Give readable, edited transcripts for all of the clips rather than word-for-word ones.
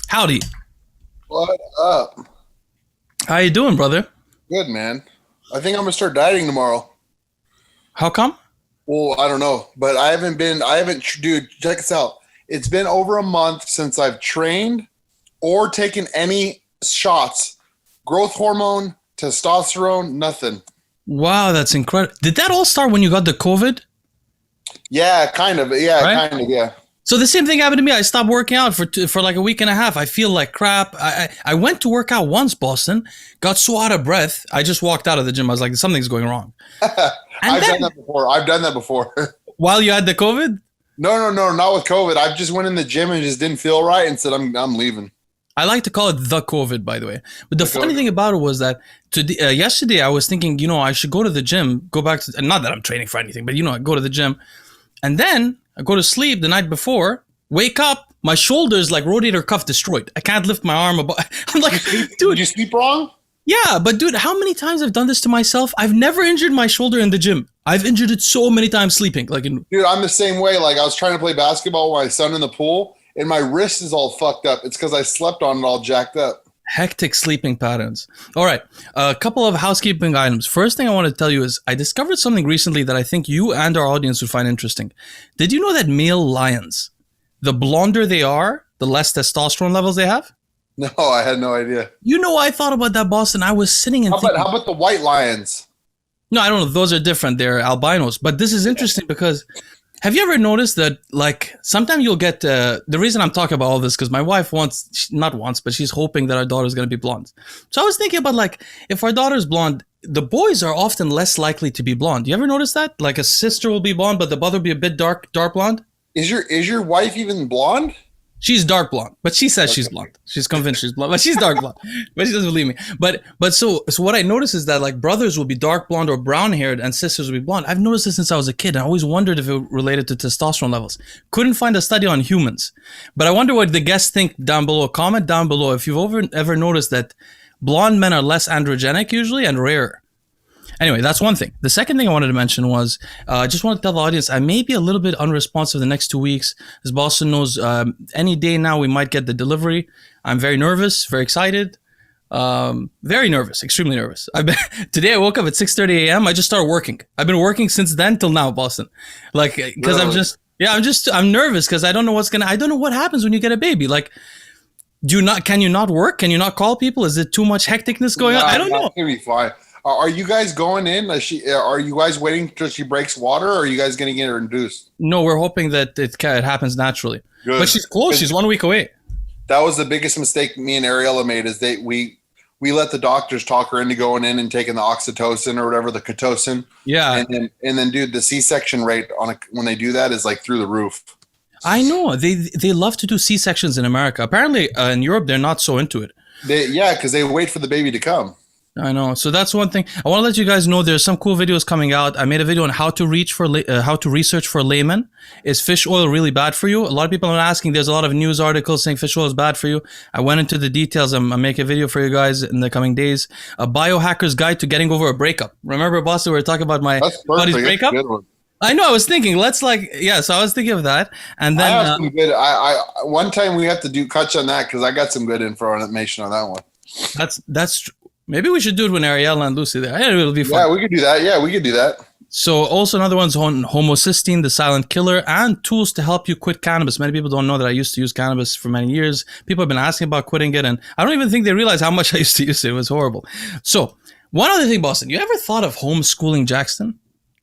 Howdy. What up? How you doing, brother? Good, man. I think I'm gonna start dieting tomorrow. How come? Well, I don't know, but dude, check this out. It's been over a month since I've trained or taken any shots. Growth hormone, testosterone, nothing. Wow, that's incredible. Did that all start when you got the COVID? Yeah, kind of. Right. Yeah, kind of. Yeah. So the same thing happened to me. I stopped working out for like a week and a half. I feel like crap. I went to work out once, Boston. Got so out of breath. I just walked out of the gym. I was like, something's going wrong. And I've done then that before. I've done that before. while you had the COVID, No, not with COVID. I just went in the gym and just didn't feel right and said I'm leaving. I like to call it the COVID, by the way. But the The funny COVID. thing about it was that yesterday I was thinking, I should go to the gym, go back to, not that I'm training for anything, but I go to the gym. And then I go to sleep the night before, wake up, my shoulder's like rotator cuff destroyed. I can't lift my arm above. I'm like, Did dude, you sleep wrong? yeah, but dude, how many times I've done this to myself? I've never injured my shoulder in the gym. I've injured it so many times sleeping. Dude, I'm the same way. Like I was trying to play basketball with my son in the pool, and my wrist is all fucked up. It's because I slept on it all jacked up. Hectic sleeping patterns. All right, a couple of housekeeping items. First thing I want to tell you is I discovered something recently that I think you and our audience would find interesting. Did you know that male lions, the blonder they are, the less testosterone levels they have? No, I had no idea. I thought about that, Boston. I was sitting and How about thinking, how about the white lions? no, I don't know. Those are different. They're albinos. But this is interesting because have you ever noticed that, like, sometimes you'll get the reason I'm talking about all this because my wife not wants, but she's hoping that our daughter's going to be blonde. So I was thinking about, like, if our daughter's blonde, the boys are often less likely to be blonde. You ever notice that? Like, a sister will be blonde, but the brother will be a bit dark blonde. Is your wife even blonde? She's dark blonde, but she says she's Okay. blonde. She's convinced she's blonde, but she's dark blonde. But she doesn't believe me. But so what I noticed is that like brothers will be dark blonde or brown haired, and sisters will be blonde. I've noticed this since I was a kid. I always wondered if it related to testosterone levels. Couldn't find a study on humans, but I wonder what the guests think down below. Comment down below if you've ever noticed that blonde men are less androgenic usually and rarer. Anyway, that's one thing. The second thing I wanted to mention was I just want to tell the audience I may be a little bit unresponsive the next 2 weeks. As Boston knows, any day now we might get the delivery. I'm very nervous, very excited, very nervous, extremely nervous. Today I woke up at 6:30 a.m. I just started working. I've been working since then till now, Boston. Like, because Really? I'm nervous because I don't know I don't know what happens when you get a baby. Like, can you not work? Can you not call people? Is it too much hecticness going on? I don't know. It's gonna be fine. Are you guys going in? Are you guys waiting till she breaks water, or are you guys gonna get her induced? No, we're hoping that it happens naturally. But Good. she's close. She's 1 week away. That was the biggest mistake me and Ariella made. Is we let the doctors talk her into going in and taking the oxytocin or whatever, the Pitocin, Yeah, and then dude, the C-section rate when they do that is like through the roof. I know. They love to do C-sections in America. Apparently, in Europe, they're not so into it. Yeah, because they wait for the baby to come. I know. So that's one thing. I want to let you guys know there's some cool videos coming out. I made a video on how to how to research for layman. Is fish oil really bad for you? A lot of people are asking. There's a lot of news articles saying fish oil is bad for you. I went into the details. I'm make a video for you guys in the coming days. A biohacker's guide to getting over a breakup. Remember, Boston, we were talking about my That's buddy's perfect. That's a breakup. good one. I know. I was thinking. So I was thinking of that, and I then have some good. One time we have to do touch on that because I got some good information on that one. that's maybe we should do it when Ariella and Lucy there. Yeah, it'll be fun. Yeah, we could do that. Yeah, we could do that. So also another one's on homocysteine, the silent killer, and tools to help you quit cannabis. Many people don't know that I used to use cannabis for many years. People have been asking about quitting it, and I don't even think they realize how much I used to use it. It was horrible. So one other thing, Boston, you ever thought of homeschooling Jackson?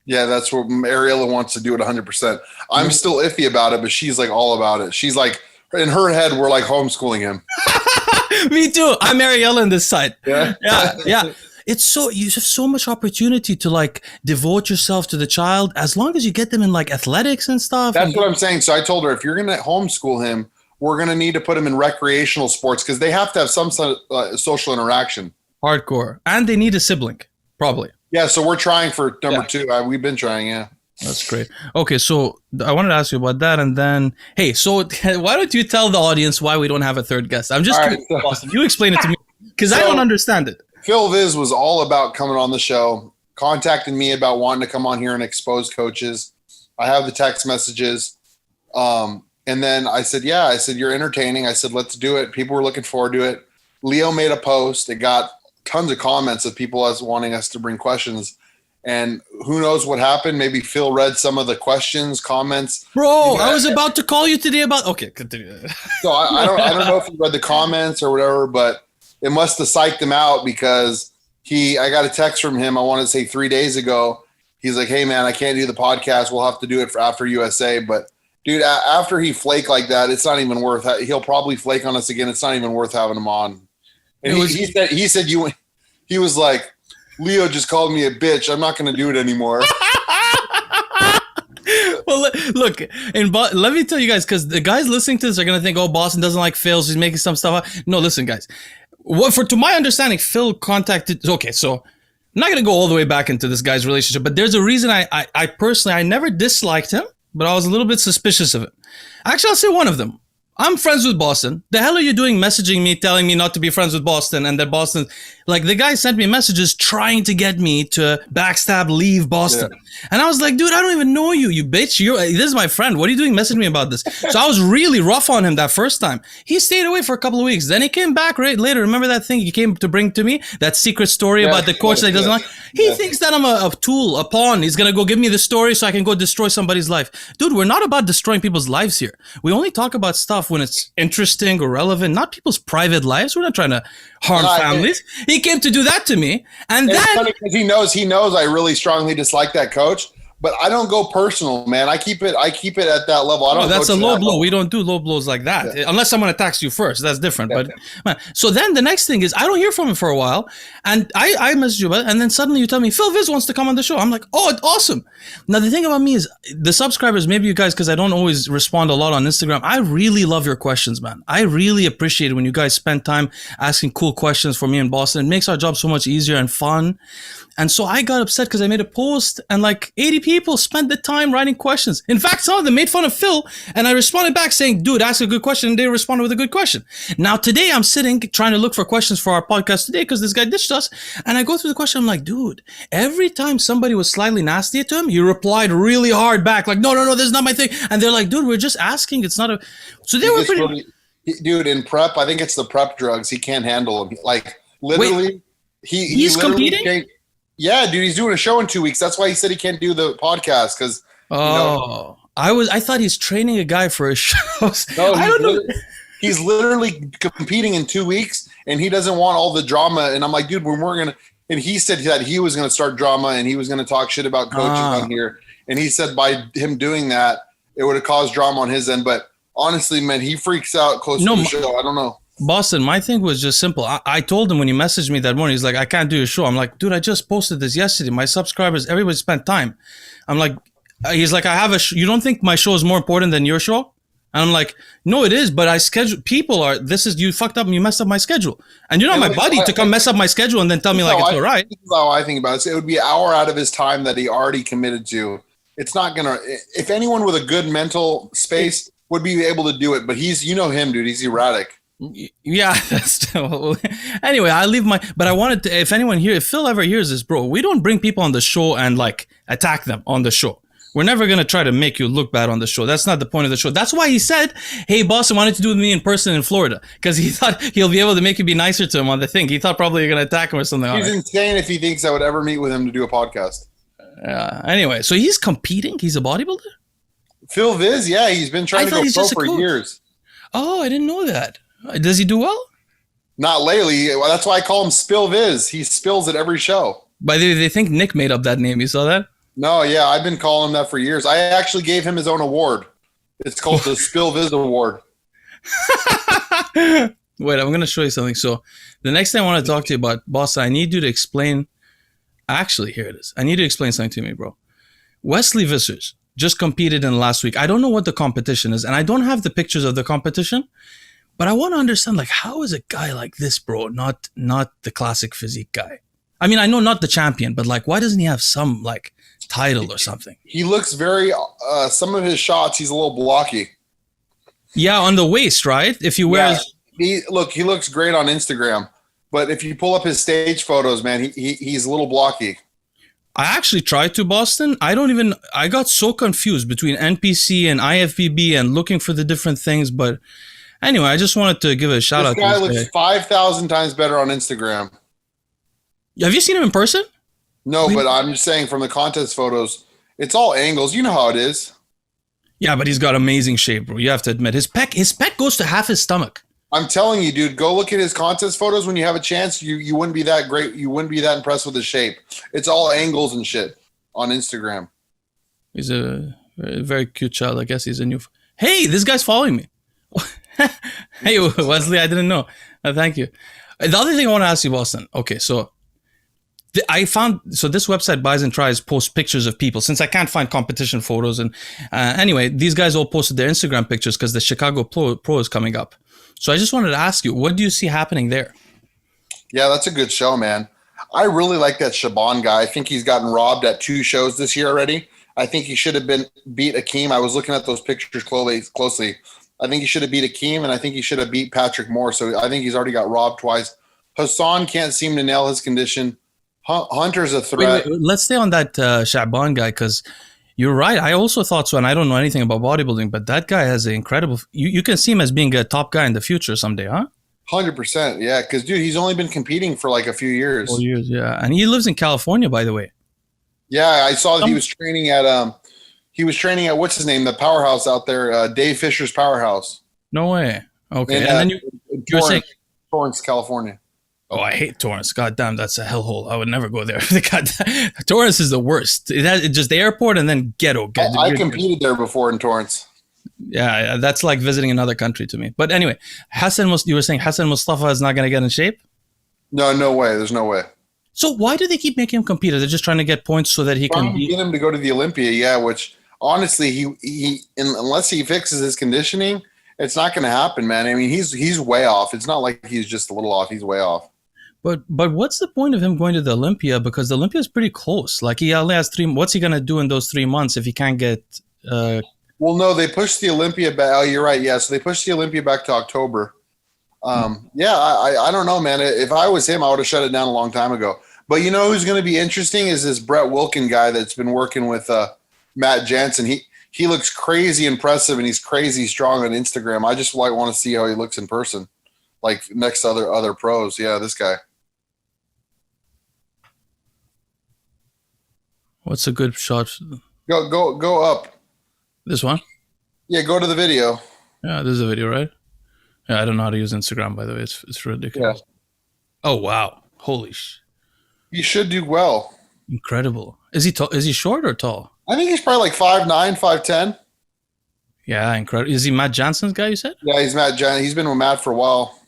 Yeah, that's what Ariella wants to do it 100%. I'm still iffy about it, but she's like all about it. She's like, in her head, we're like homeschooling him. Me too. I'm Ariella on this side. Yeah. Yeah. It's you have so much opportunity to like devote yourself to the child as long as you get them in like athletics and stuff. That's what I'm saying. So I told her, if you're going to homeschool him, we're going to need to put him in recreational sports because they have to have some sort of social interaction. Hardcore. And they need a sibling, probably. Yeah, so we're trying for number two. We've been trying, yeah. That's great. Okay, so I wanted to ask you about that, and then, hey, so why don't you tell the audience why we don't have a third guest? I'm just All curious, right. Boston. You explain it to me, because I So- don't understand it. Phil Viz was all about coming on the show, contacting me about wanting to come on here and expose coaches. I have the text messages. And then I said, yeah, I said, you're entertaining. I said, let's do it. People were looking forward to it. Leo made a post. It got tons of comments of people wanting us to bring questions. And who knows what happened? Maybe Phil read some of the questions, comments. Bro, I was about to call you today about. Okay, continue. So I don't know if he read the comments or whatever, but it must have psyched him out because I got a text from him. I want to say 3 days ago. He's like, "Hey man, I can't do the podcast. We'll have to do it for after USA." But dude, after he flaked like that, it's not even worth. He'll probably flake on us again. It's not even worth having him on. And he said he was like, Leo just called me a bitch. I'm not going to do it anymore. Well, look, let me tell you guys, because the guys listening to this are going to think, oh, Boston doesn't like Phil, so he's making some stuff up. No, listen, guys. To my understanding, Phil contacted. Okay, so I'm not going to go all the way back into this guy's relationship, but there's a reason I personally, I never disliked him, but I was a little bit suspicious of it. Actually, I'll say one of them. I'm friends with Boston. The hell are you doing messaging me, telling me not to be friends with Boston, and that Boston, like the guy sent me messages trying to get me to backstab, leave Boston. Yeah. And I was like, dude, I don't even know you, you bitch. This is my friend. What are you doing messaging me about this? So I was really rough on him that first time. He stayed away for a couple of weeks. Then he came back right later. Remember that thing he came to bring to me? That secret story about the coach that he doesn't like? He thinks that I'm a tool, a pawn. He's going to go give me the story so I can go destroy somebody's life. Dude, we're not about destroying people's lives here. We only talk about stuff when it's interesting or relevant, not people's private lives. We're not trying to harm families. He came to do that to me. And then it's funny because he knows I really strongly dislike that coach. But I don't go personal, man. I keep it at that level. I don't. That's a low blow. We don't do low blows like that unless someone attacks you first. That's different. Yeah, but man, so then the next thing is I don't hear from him for a while, and I message you about it, and then suddenly you tell me Phil Viz wants to come on the show. I'm like, oh, awesome. Now the thing about me is the subscribers, maybe you guys, because I don't always respond a lot on Instagram. I really love your questions, man. I really appreciate it when you guys spend time asking cool questions for me in Boston. It makes our job so much easier and fun. And so I got upset because I made a post and like 80 people spent the time writing questions. In fact, some of them made fun of Phil and I responded back saying, dude, ask a good question. And they responded with a good question. Now today I'm sitting trying to look for questions for our podcast today because this guy ditched us. And I go through the question. I'm like, dude, every time somebody was slightly nasty to him, he replied really hard back. Like, no, this is not my thing. And they're like, dude, we're just asking. It's not a, so they were pretty. Dude, in prep, I think it's the prep drugs. He can't handle them. Like literally, he's competing. Yeah, dude, he's doing a show in 2 weeks. That's why he said he can't do the podcast because. I thought he's training a guy for a show. No, I don't know. He's literally competing in 2 weeks, and he doesn't want all the drama. And I'm like, dude, we're gonna. And he said that he was gonna start drama, and he was gonna talk shit about coaches on here. And he said by him doing that, it would have caused drama on his end. But honestly, man, he freaks out close to the show. I don't know. Boston, my thing was just simple. I told him when he messaged me that morning, he's like, I can't do a show. I'm like, dude, I just posted this yesterday. My subscribers, everybody spent time. I'm like, he's like, I have a you don't think my show is more important than your show? And I'm like, no, it is, but I schedule, you fucked up and you messed up my schedule. And you're not my buddy to come mess up my schedule and then tell me like it's all right. This is how I think about it. So it would be an hour out of his time that he already committed to. It's not going to, if anyone with a good mental space would be able to do it, but you know him, dude, he's erratic. Yeah, that's anyway, but I wanted to, if Phil ever hears this, bro, we don't bring people on the show and like attack them on the show. We're never going to try to make you look bad on the show. That's not the point of the show. That's why he said, hey, Boston wanted to do with me in person in Florida because he thought he'll be able to make you be nicer to him on the thing. He thought probably you're going to attack him or something. He's insane if he thinks I would ever meet with him to do a podcast. Anyway, so he's competing? He's a bodybuilder? Phil Viz, yeah, he's been trying to go pro for years. Oh, I didn't know that. Does he do well? Not lately. That's why I call him Spill Viz. He spills at every show. By the way, they think Nick made up that name. You saw that? No, yeah, I've been calling him that for years. I actually gave him his own award. It's called the Spill Viz Award. Wait, I'm going to show you something. So the next thing I want to talk to you about, boss, I need you to explain. Actually, here it is. I need you to explain something to me, bro. Wesley Vissers just competed in last week. I don't know what the competition is, and I don't have the pictures of the competition. But I want to understand, like, how is a guy like this, bro, not the classic physique guy? I mean, I know not the champion, but like, why doesn't he have some like title or something? He looks very. Some of his shots, he's a little blocky. Yeah, on the waist, right? If you wear, he looks great on Instagram, but if you pull up his stage photos, man, he's a little blocky. I actually tried to Boston. I got so confused between NPC and IFBB and looking for the different things. But anyway, I just wanted to give a shout out This guy looks 5,000 times better on Instagram. Have you seen him in person? No, but I'm just saying from the contest photos, it's all angles. You know how it is. Yeah, but he's got amazing shape, bro. You have to admit his pec goes to half his stomach. I'm telling you, dude, go look at his contest photos when you have a chance. You wouldn't be that great. You wouldn't be that impressed with his shape. It's all angles and shit on Instagram. He's a very cute child. I guess he's a new. Hey, this guy's following me. Hey, Wesley, I didn't know. Thank you. The other thing I want to ask you, Boston. Okay, so I found this website Buys and Tries posts pictures of people since I can't find competition photos. And anyway, these guys all posted their Instagram pictures because the Chicago Pro is coming up. So I just wanted to ask you, what do you see happening there? Yeah, that's a good show, man. I really like that Shaban guy. I think he's gotten robbed at 2 shows this year already. I think he should have beat Akeem. I was looking at those pictures closely. I think he should have beat Akeem, and I think he should have beat Patrick Moore. So I think he's already got robbed twice. Hassan can't seem to nail his condition. Hunter's a threat. Wait, let's stay on that Shaban guy because you're right. I also thought so, and I don't know anything about bodybuilding, but that guy has an incredible. You can see him as being a top guy in the future someday, huh? 100%, yeah. Because dude, he's only been competing for like a few years. 4 years, yeah, and he lives in California, by the way. Yeah, I saw that he was training at what's his name, the powerhouse out there, Dave Fisher's powerhouse. No way. Okay, and then you're saying Torrance, California. Oh, I hate Torrance. God damn, that's a hellhole. I would never go there. Torrance is the worst. It's just the airport and then ghetto. I competed there before in Torrance. Yeah, that's like visiting another country to me. But anyway, you were saying Hassan Mustafa is not going to get in shape? No way. There's no way. So why do they keep making him compete? They're just trying to get points so that he can get him to go to the Olympia. Yeah, which honestly, he unless he fixes his conditioning, it's not going to happen, man. I mean, he's way off. It's not like he's just a little off. He's way off. But what's the point of him going to the Olympia? Because the Olympia is pretty close. Like he only has 3. What's he gonna do in those 3 months if he can't get? Well, no, they pushed the Olympia back. Oh, you're right. Yeah, so they pushed the Olympia back to October. Yeah, I don't know, man. If I was him, I would have shut it down a long time ago. But you know who's going to be interesting is this Brett Wilkin guy that's been working with Matt Jansen. He looks crazy impressive and he's crazy strong on Instagram. I just want to see how he looks in person, like next to other pros. Yeah, this guy. What's a good shot? Go up. This one? Yeah, go to the video. Yeah, this is a video, right? Yeah, I don't know how to use Instagram, by the way. It's ridiculous. Yeah. Oh wow! Holy sh! He should do well. Incredible. Is he tall? Is he short or tall? I think he's probably like 5'9", 5'10". Yeah, incredible. Is he Matt Jansen's guy? You said? Yeah, he's Matt Jansen. He's been with Matt for a while.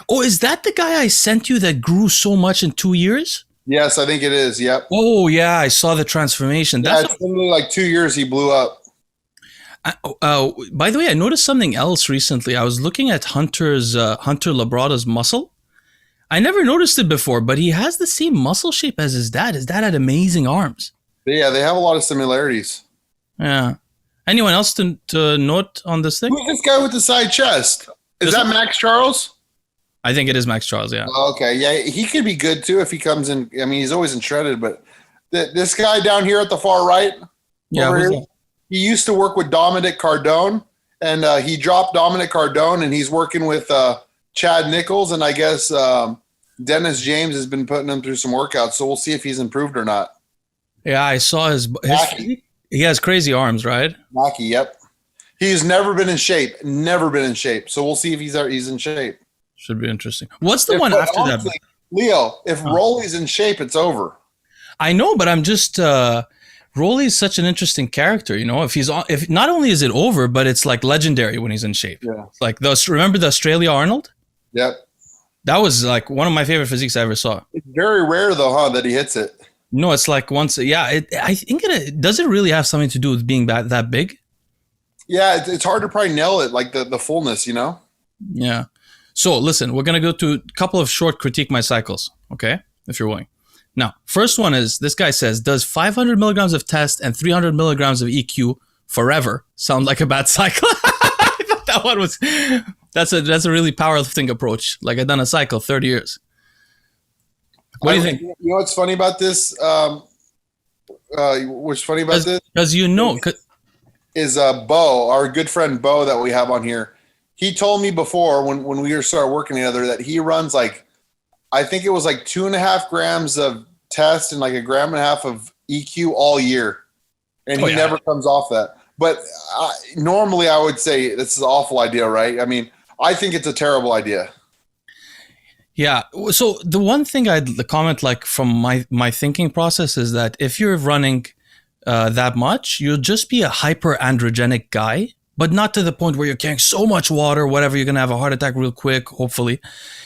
Oh, is that the guy I sent you that grew so much in 2 years? Yes, I think it is. Yep. Oh yeah, I saw the transformation. Yeah, it's literally like 2 years he blew up. By the way, I noticed something else recently. I was looking at Hunter Labrada's muscle. I never noticed it before, but he has the same muscle shape as his dad. His dad had amazing arms. Yeah, they have a lot of similarities. Yeah. Anyone else to note on this thing? Who's this guy with the side chest? Is that Max Charles? I think it is Max Charles, yeah. Okay, yeah, he could be good too if he comes in. I mean, he's always in shredded, but this guy down here at the far right, he used to work with Dominic Cardone, and he dropped Dominic Cardone, and he's working with Chad Nichols, and I guess Dennis James has been putting him through some workouts, so we'll see if he's improved or not. Yeah, I saw his he has crazy arms, right? Mackie, yep. He's never been in shape, so we'll see if he's in shape. Should be interesting. What's the one after honestly, that? Leo, if Rolly's in shape, it's over. I know, but I'm just Rolly's such an interesting character, you know. If not only is it over, but it's like legendary when he's in shape. Yeah. Like remember the Australia Arnold? Yep. That was like one of my favorite physiques I ever saw. It's very rare though, huh, that he hits it. No, it's like once. Yeah, I think does it really have something to do with being that big? Yeah, it's hard to probably nail it, like the fullness, you know. Yeah. So listen, we're going to go to a couple of short critique my cycles, okay? If you're willing. Now, first one is, this guy says, does 500 milligrams of test and 300 milligrams of EQ forever sound like a bad cycle? I thought that one was, that's a really powerlifting approach. Like I've done a cycle 30 years. What do you think? You know what's funny about this? what's funny about this? Because Is Bo, our good friend Bo that we have on here. He told me before when we started working together that he runs like, I think it was like 2.5 grams of test and like 1.5 grams of EQ all year. And he never comes off that. But normally I would say this is an awful idea, right? I mean, I think it's a terrible idea. Yeah. So the one thing I'd comment, like from my thinking process, is that if you're running that much, you'll just be a hyper-androgenic guy, but not to the point where you're carrying so much water, whatever, you're going to have a heart attack real quick, hopefully.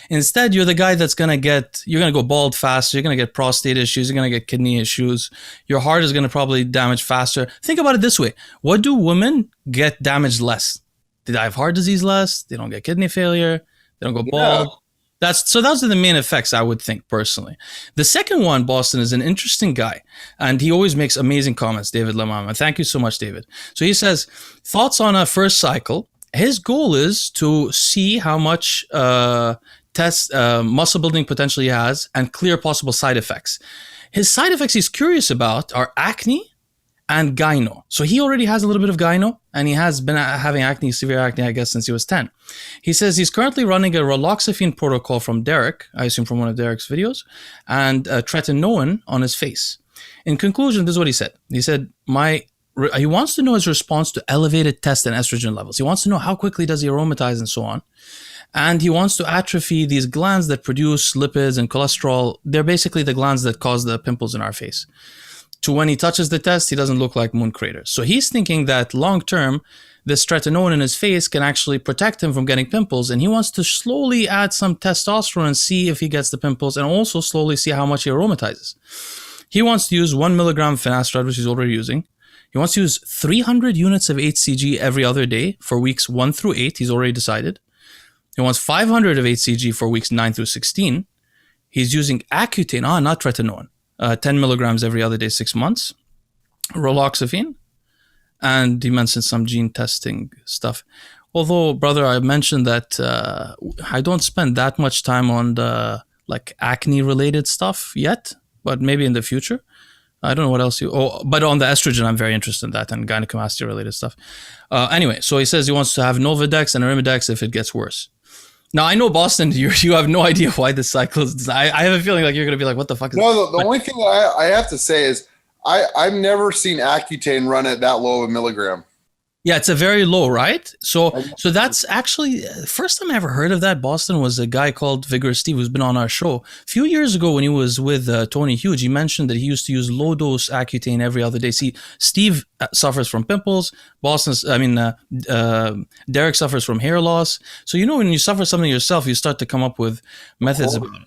Instead, you're the guy that's going to you're going to go bald faster, you're going to get prostate issues, you're going to get kidney issues, your heart is going to probably damage faster. Think about it this way. What do women get damaged less? They die of heart disease less, they don't get kidney failure, they don't go bald. So those are the main effects, I would think, personally. The second one, Bostin, is an interesting guy, and he always makes amazing comments, David Lamam. And thank you so much, David. So he says, thoughts on a first cycle. His goal is to see how much muscle building potential he has and clear possible side effects. His side effects he's curious about are acne and gyno. So he already has a little bit of gyno, and he has been having acne, severe acne, I guess, since he was 10. He says he's currently running a raloxifene protocol from Derek, I assume from one of Derek's videos, and tretinoin on his face. In conclusion, this is what he said. He said, he wants to know his response to elevated test and estrogen levels. He wants to know how quickly does he aromatize and so on. And he wants to atrophy these glands that produce lipids and cholesterol. They're basically the glands that cause the pimples in our face. To when he touches the test, he doesn't look like moon craters. So he's thinking that long term, this tretinoin in his face can actually protect him from getting pimples. And he wants to slowly add some testosterone and see if he gets the pimples, and also slowly see how much he aromatizes. He wants to use 1 milligram finasteride, which he's already using. He wants to use 300 units of HCG every other day for weeks 1 through 8. He's already decided. He wants 500 of HCG for weeks 9 through 16. He's using Accutane, not tretinoin. 10 milligrams every other day, 6 months, raloxifene, and he mentioned some gene testing stuff. Although, brother, I mentioned that I don't spend that much time on the acne-related stuff yet, but maybe in the future. I don't know what else but on the estrogen, I'm very interested in that, and gynecomastia-related stuff. Anyway, so he says he wants to have Novadex and Arimidex if it gets worse. Now, I know, Bostin, you have no idea why this cycle is. I have a feeling like you're going to be like, what the fuck is this? No, the only thing I have to say is I've never seen Accutane run at that low of a milligram. Yeah, it's a very low, right? So that's actually, first time I ever heard of that, Bostin, was a guy called Vigorous Steve, who's been on our show. A few years ago when he was with Tony Huge, he mentioned that he used to use low-dose Accutane every other day. See, Steve suffers from pimples. Derek suffers from hair loss. So, when you suffer something yourself, you start to come up with methods about it.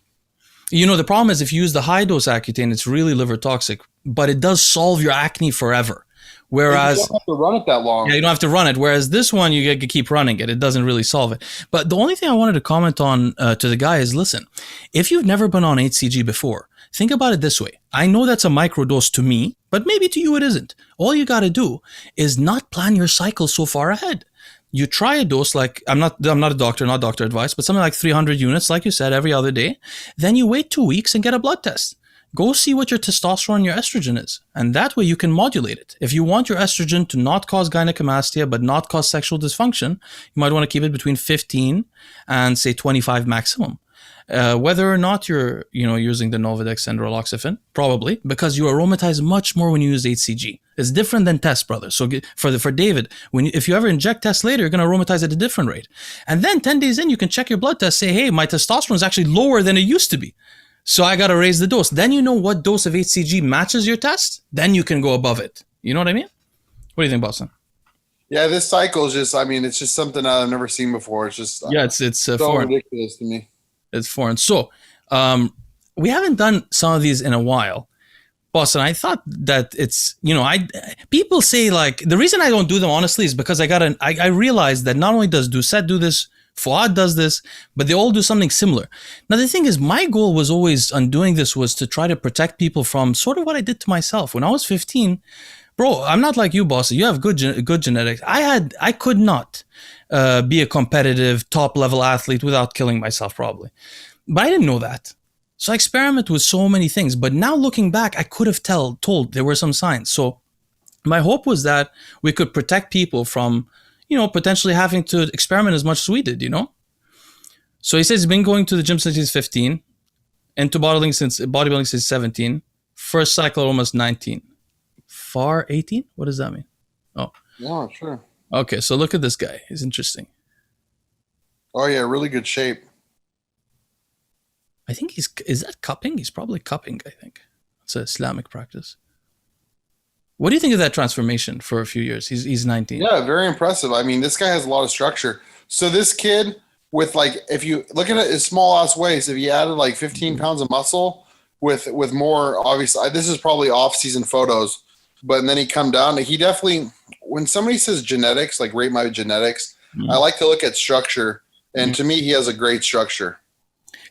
The problem is if you use the high-dose Accutane, it's really liver toxic, but it does solve your acne forever. Whereas you don't have to run it that long. Yeah, you don't have to run it. Whereas this one, you get to keep running it. It doesn't really solve it. But the only thing I wanted to comment on to the guy is, listen, if you've never been on HCG before, think about it this way. I know that's a microdose to me, but maybe to you it isn't. All you got to do is not plan your cycle so far ahead. You try a dose like, I'm not a doctor, not doctor advice, but something like 300 units, like you said, every other day. Then you wait 2 weeks and get a blood test. Go see what your testosterone and your estrogen is. And that way you can modulate it. If you want your estrogen to not cause gynecomastia, but not cause sexual dysfunction, you might want to keep it between 15 and say 25 maximum. Whether or not you're using the Novadex and raloxifene, probably, because you aromatize much more when you use HCG. It's different than test, brother. So for David, if you ever inject test later, you're going to aromatize at a different rate. And then 10 days in, you can check your blood test, say, hey, my testosterone is actually lower than it used to be. So I got to raise the dose. Then you know what dose of HCG matches your test. Then you can go above it. You know what I mean? What do you think, Bostin? Yeah, this cycle is just, it's just something I've never seen before. It's just it's so foreign. ridiculous to me. It's foreign. So we haven't done some of these in a while. Bostin, I thought that it's, people say the reason I don't do them honestly is because I realized that not only does Doucette do this, Fuad does this, but they all do something similar. Now, the thing is, my goal was always on doing this was to try to protect people from sort of what I did to myself. When I was 15, bro, I'm not like you, boss. You have good genetics. I could not be a competitive top-level athlete without killing myself, probably. But I didn't know that. So I experiment with so many things, but now looking back, I could have told there were some signs. So my hope was that we could protect people from, potentially having to experiment as much as we did, So he says he's been going to the gym since he's 15, into bodybuilding since 17, first cycle almost 19. Far 18? What does that mean? Oh. Yeah, sure. Okay, so look at this guy. He's interesting. Oh yeah, really good shape. I think is that cupping? He's probably cupping, I think. It's an Islamic practice. What do you think of that transformation for a few years? He's 19. Yeah, very impressive. I mean, this guy has a lot of structure. So this kid with if you look at it, his small ass waist, if he added 15 pounds of muscle with more, obviously, this is probably off season photos, but then he come down. He definitely, when somebody says genetics, rate my genetics, I like to look at structure. And to me, he has a great structure.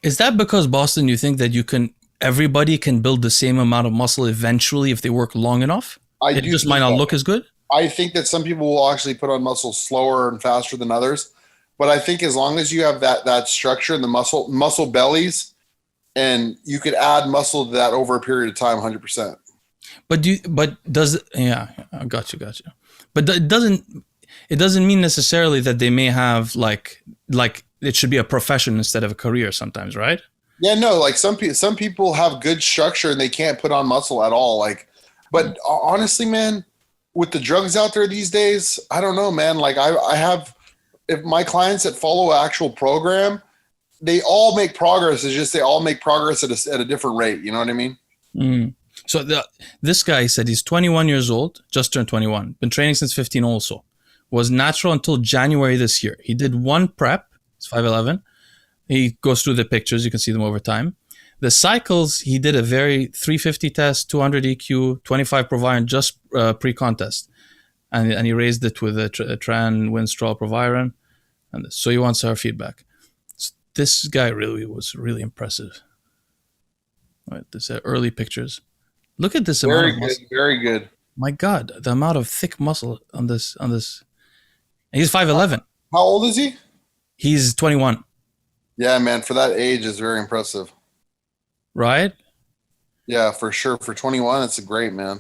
Is that because, Bostin, you think that everybody can build the same amount of muscle eventually if they work long enough? It just might not look as good? I think that some people will actually put on muscle slower and faster than others. But I think as long as you have that structure and the muscle bellies, and you could add muscle to that over a period of time, 100%. I got you. But it doesn't mean necessarily that they may have like it should be a profession instead of a career sometimes, right? Yeah, no, some people have good structure and they can't put on muscle at all. But honestly, man, with the drugs out there these days, I don't know, man. I have, if my clients that follow an actual program, they all make progress. It's just they all make progress at a different rate. You know what I mean? Mm. So this guy said he's 21 years old, just turned 21, been training since 15 also. Was natural until January this year. He did one prep. It's 5'11". He goes through the pictures. You can see them over time. The cycles, he did a very 350 test, 200 EQ, 25 Proviron just pre-contest. And he raised it with a Tran Winstrol Proviron. And so he wants our feedback. This guy was really impressive. All right, this early pictures. Look at this amount of muscle. Very good. My God, the amount of thick muscle on this. He's 5'11". How old is he? He's 21. Yeah, man, for that age is very impressive. Right? Yeah, for sure. For 21, it's a great, man.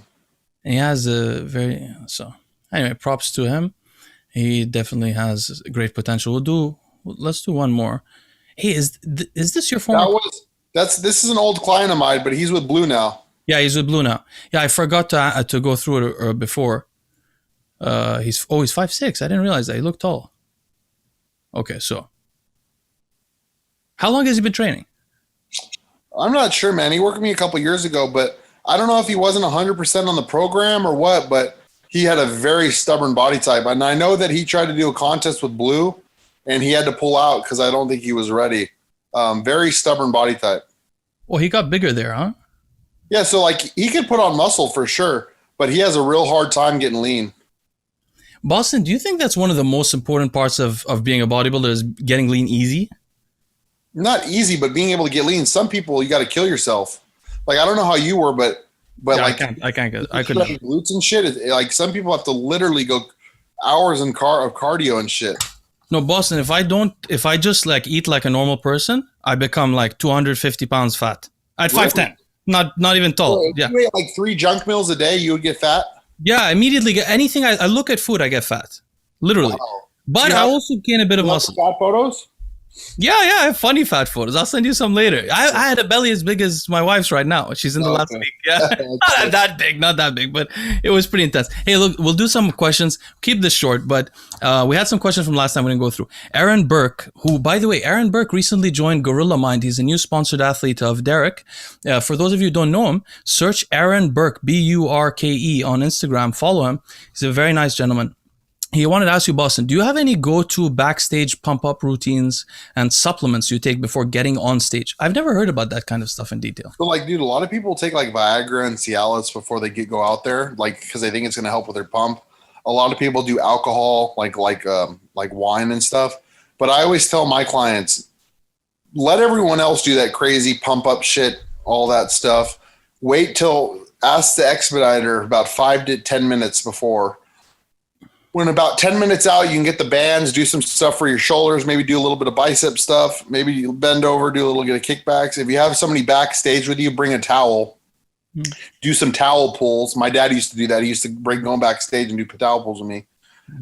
And he has so anyway, props to him. He definitely has great potential. Let's do one more. Hey, is this your former? This is an old client of mine, but he's with Blue now. Yeah, he's with Blue now. Yeah, I forgot to go through it before. He's 5'6". I didn't realize that. He looked tall. Okay, so how long has he been training? I'm not sure, man. He worked with me a couple years ago, but I don't know if he wasn't 100% on the program or what, but he had a very stubborn body type. And I know that he tried to do a contest with Blue, and he had to pull out because I don't think he was ready. Very stubborn body type. Well, he got bigger there, huh? Yeah, so he could put on muscle for sure, but he has a real hard time getting lean. Bostin, do you think that's one of the most important parts of being a bodybuilder is getting lean easy? Not easy, but being able to get lean. Some people, you got to kill yourself. I don't know how you were, but yeah, I couldn't. Glutes and shit. Some people have to literally go hours of cardio and shit. No, Bostin, if I just eat like a normal person, I become 250 pounds fat. At 5'10". Not even tall. So if you ate 3 junk meals a day, you would get fat? Yeah, immediately get anything. I look at food, I get fat. Literally. Wow. But I also gain a bit of muscle. Fat photos? Yeah, I have funny fat photos. I'll send you some later. I had a belly as big as my wife's right now. She's in the last week. Yeah, not that big, but it was pretty intense. Hey, look, we'll do some questions. Keep this short, but we had some questions from last time we didn't go through. Aaron Burke, who, by the way, Aaron Burke recently joined Gorilla Mind. He's a new sponsored athlete of Derek. For those of you who don't know him, search Aaron Burke, Burke on Instagram. Follow him. He's a very nice gentleman. He wanted to ask you, Bostin, do you have any go-to backstage pump-up routines and supplements you take before getting on stage? I've never heard about that kind of stuff in detail. So, dude, a lot of people take Viagra and Cialis before they go out there, because they think it's going to help with their pump. A lot of people do alcohol, like wine and stuff. But I always tell my clients, let everyone else do that crazy pump-up shit, all that stuff. Ask the expediter about 5 to 10 minutes before. When about 10 minutes out, you can get the bands, do some stuff for your shoulders, maybe do a little bit of bicep stuff, maybe you bend over, do a little bit of kickbacks. If you have somebody backstage with you, bring a towel, do some towel pulls. My dad used to do that. He used to going backstage and do towel pulls with me.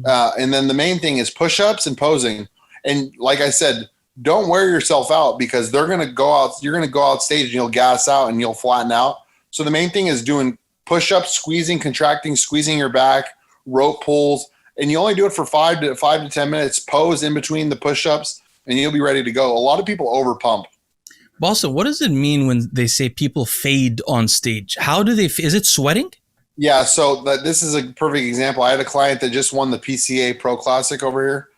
And then the main thing is push-ups and posing. And like I said, don't wear yourself out because they're going to go out. You're going to go out stage and you'll gas out and you'll flatten out. So the main thing is doing push-ups, squeezing, contracting, squeezing your back, rope pulls. And you only do it for 5 to 10 minutes, pose in between the push-ups, and you'll be ready to go. A lot of people overpump. Boston, what does it mean when they say people fade on stage? How do they, is it sweating? Yeah, so this is a perfect example. I had a client that just won the PCA Pro Classic over here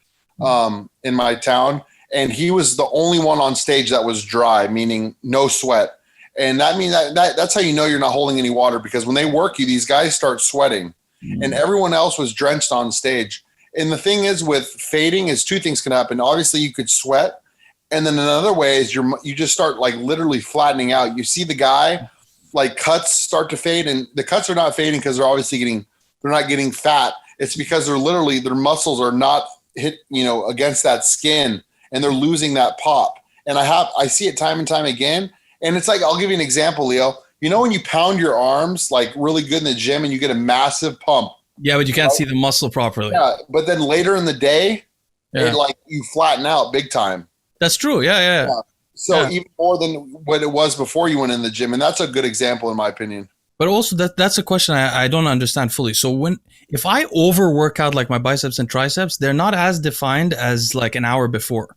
in my town, and he was the only one on stage that was dry, meaning no sweat. And that means that's how you know you're not holding any water, because when they work you, these guys start sweating. And everyone else was drenched on stage. And the thing is with fading is two things can happen. Obviously you could sweat. And then another way is you just start like literally flattening out. You see the guy like cuts start to fade, and the cuts are not fading because they're not getting fat. It's because their muscles are not hit, against that skin, and they're losing that pop. And I see it time and time again. And it's like, I'll give you an example, Leo. When you pound your arms like really good in the gym and you get a massive pump. Yeah, but you can't see the muscle properly. Yeah, but then later in the day, you flatten out big time. That's true. Yeah. So even more than what it was before you went in the gym. And that's a good example in my opinion. But also that's a question I don't understand fully. So if I overwork out like my biceps and triceps, they're not as defined as like an hour before.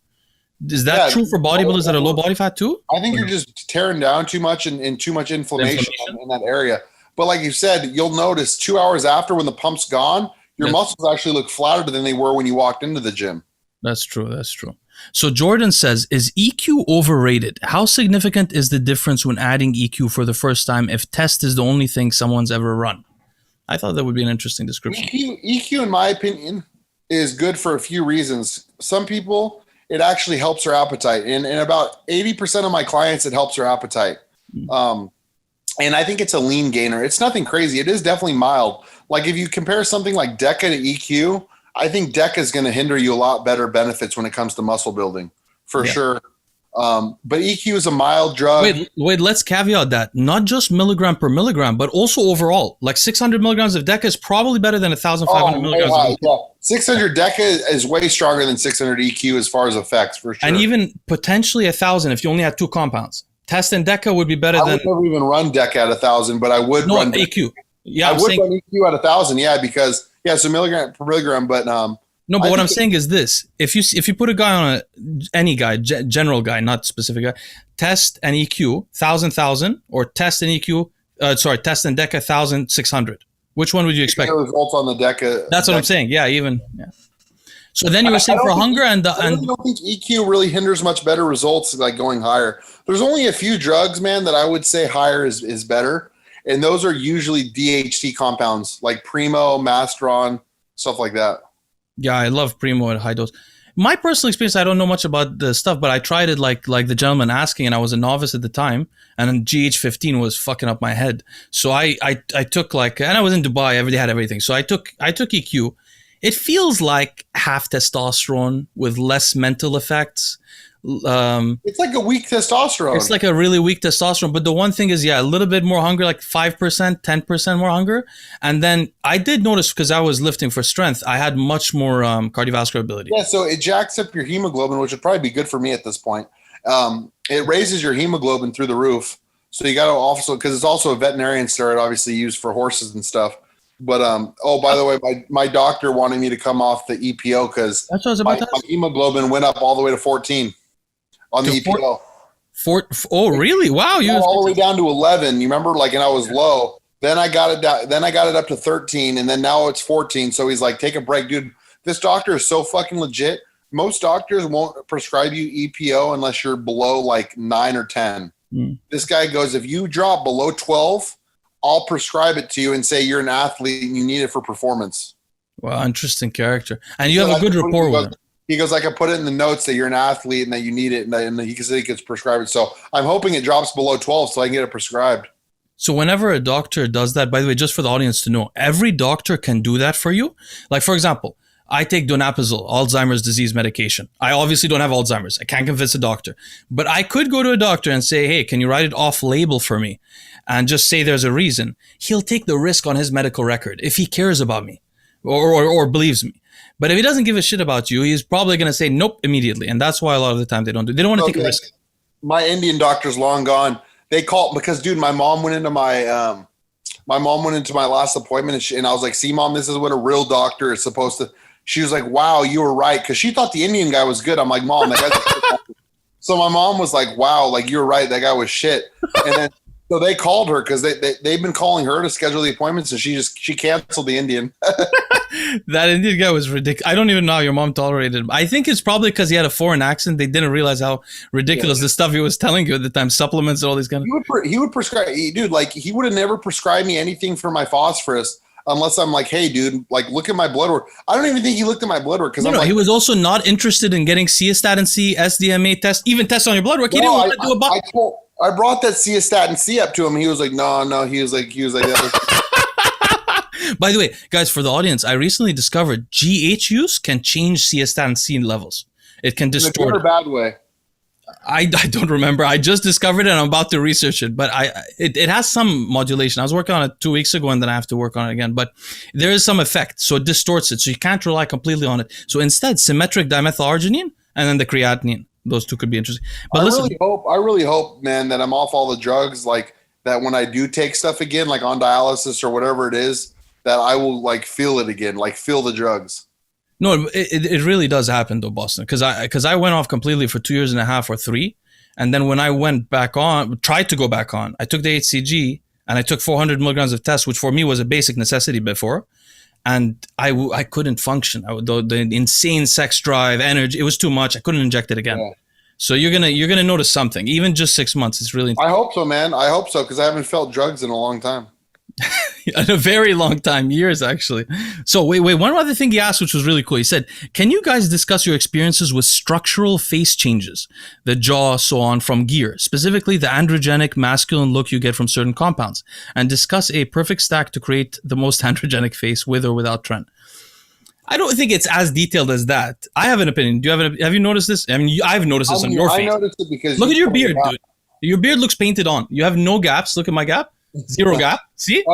Is that true for bodybuilders that are low body fat too? I think you're just tearing down too much and too much inflammation in that area. But like you said, you'll notice 2 hours after when the pump's gone, your muscles actually look flatter than they were when you walked into the gym. That's true. So Jordan says, is EQ overrated? How significant is the difference when adding EQ for the first time if test is the only thing someone's ever run? I thought that would be an interesting description. EQ in my opinion, is good for a few reasons. Some people, it actually helps their appetite. And about 80% of my clients, it helps their appetite. And I think it's a lean gainer. It's nothing crazy. It is definitely mild. Like if you compare something like DECA to EQ, I think DECA is going to hinder you a lot better benefits when it comes to muscle building for sure. But EQ is a mild drug. Wait, let's caveat that. Not just milligram per milligram, but also overall. Like 600 milligrams of DECA is probably better than 1,500 milligrams of EQ. 600 DECA is way stronger than 600 EQ as far as effects, for sure. And even potentially 1,000 if you only had 2 compounds. Test and DECA would be better than... I would never even run DECA at 1,000, but I would run EQ. Yeah, I would run EQ at 1,000, because... Yeah, so milligram per milligram, but no. But what I'm saying is this: if you put a guy on any guy, general guy, not specific guy, test and EQ 1,000, or test and EQ, test and DECA 1,600. Which one would you expect? Results on the DECA. That's what I'm saying. Yeah. So then you were saying for hunger I don't think EQ really hinders much better results like going higher. There's only a few drugs, man, that I would say higher is better. And those are usually DHT compounds like Primo, Mastron, stuff like that. Yeah, I love Primo at high dose. My personal experience, I don't know much about the stuff, but I tried it like the gentleman asking, and I was a novice at the time, and GH15 was fucking up my head. So I took and I was in Dubai, they had everything. So I took EQ. It feels like half testosterone with less mental effects. It's like a weak testosterone. It's like a really weak testosterone. But the one thing is, a little bit more hunger, like 5%, 10% more hunger. And then I did notice, because I was lifting for strength, I had much more cardiovascular ability. Yeah, so it jacks up your hemoglobin, which would probably be good for me at this point. It raises your hemoglobin through the roof. So you got to also, because it's also a veterinarian steroid, obviously used for horses and stuff. But by the way, my doctor wanted me to come off the EPO because my hemoglobin went up all the way to 14 on the EPO. Oh, really? Wow! You all the way down to 11. You remember, and I was low. Then I got it down. Then I got it up to 13, and then now it's 14. So he's like, "Take a break, dude. This doctor is so fucking legit. Most doctors won't prescribe you EPO unless you're below 9 or 10. This guy goes, if you drop below 12, I'll prescribe it to you and say you're an athlete and you need it for performance." Wow, interesting character. And you have a good rapport with him. He goes, I can put it in the notes that you're an athlete and that you need it, and he said he could prescribe it. So I'm hoping it drops below 12 so I can get it prescribed. So whenever a doctor does that, by the way, just for the audience to know, every doctor can do that for you. Like, for example, I take donepezil, Alzheimer's disease medication. I obviously don't have Alzheimer's. I can't convince a doctor. But I could go to a doctor and say, hey, can you write it off label for me? And just say there's a reason. He'll take the risk on his medical record if he cares about me or believes me. But if he doesn't give a shit about you, he's probably going to say nope immediately. And that's why a lot of the time they don't want to take a risk. My Indian doctor's long gone. They called because, dude, my mom went into my last appointment, and I was like, see, Mom, this is what a real doctor is supposed to. She was like, wow, you were right. Because she thought the Indian guy was good. I'm like, Mom, that guy's So my mom was like, wow, like, you're right. That guy was shit. And then so they called her because they've been calling her to schedule the appointments, and she canceled the Indian. That Indian guy was ridiculous. I don't even know how your mom tolerated him. I think it's probably because he had a foreign accent. They didn't realize how ridiculous the stuff he was telling you at the time, supplements and all these kind of. He would prescribe, dude. Like, he would have never prescribed me anything for my phosphorus unless I'm like, hey, dude, like, look at my blood work. I don't even think he looked at my blood work because he was also not interested in getting cystatin C, SDMA test, even tests on your blood work. He didn't want to do a I brought that cystatin C up to him. He was like, no. He was like. By the way, guys, for the audience, I recently discovered GH use can change cystatin C levels. It can distort. In a good or bad way? I don't remember. I just discovered it and I'm about to research it. But it has some modulation. I was working on it 2 weeks ago and then I have to work on it again. But there is some effect. So it distorts it. So you can't rely completely on it. So instead, symmetric dimethylarginine and then the creatinine. Those two could be interesting. But I really hope, man, that I'm off all the drugs. Like, that when I do take stuff again, like on dialysis or whatever it is, that I will like feel it again, like feel the drugs. No, it really does happen though, Bostin. Because I went off completely for 2.5 years or 3. And then when I went back on, tried to go back on, I took the HCG and I took 400 milligrams of test, which for me was a basic necessity before. And I couldn't function. The insane sex drive, energy, it was too much. I couldn't inject it again. Yeah. So you're gonna notice something. Even just 6 months, it's really. I hope so, man. I hope so, because I haven't felt drugs in a long time. In a very long time, years actually. So wait, one other thing he asked, which was really cool. He said, can you guys discuss your experiences with structural face changes, the jaw, so on, from gear, specifically the androgenic masculine look you get from certain compounds, and discuss a perfect stack to create the most androgenic face with or without trend? I don't think it's as detailed as that. I have an opinion. Have you noticed this? I mean, I've noticed this on your face. I noticed it because look at your beard, dude. Your beard looks painted on. You have no gaps. Look at my gap. Zero gap. See?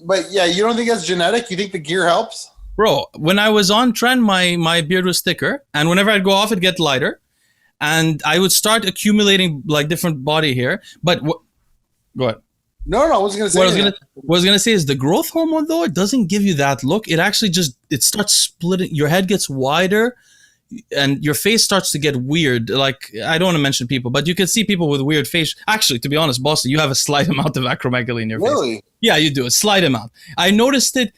But yeah, you don't think that's genetic? You think the gear helps? Bro, when I was on trend, my beard was thicker. And whenever I'd go off, it'd get lighter. And I would start accumulating like different body hair. But go ahead. No, I wasn't going to say what I was going to say is the growth hormone, though, it doesn't give you that look. It actually it starts splitting. Your head gets wider. And your face starts to get weird. Like, I don't want to mention people, but you can see people with weird face. Actually, to be honest, Bostin, you have a slight amount of acromegaly in your face. Really? Yeah, you do. A slight amount. I noticed it.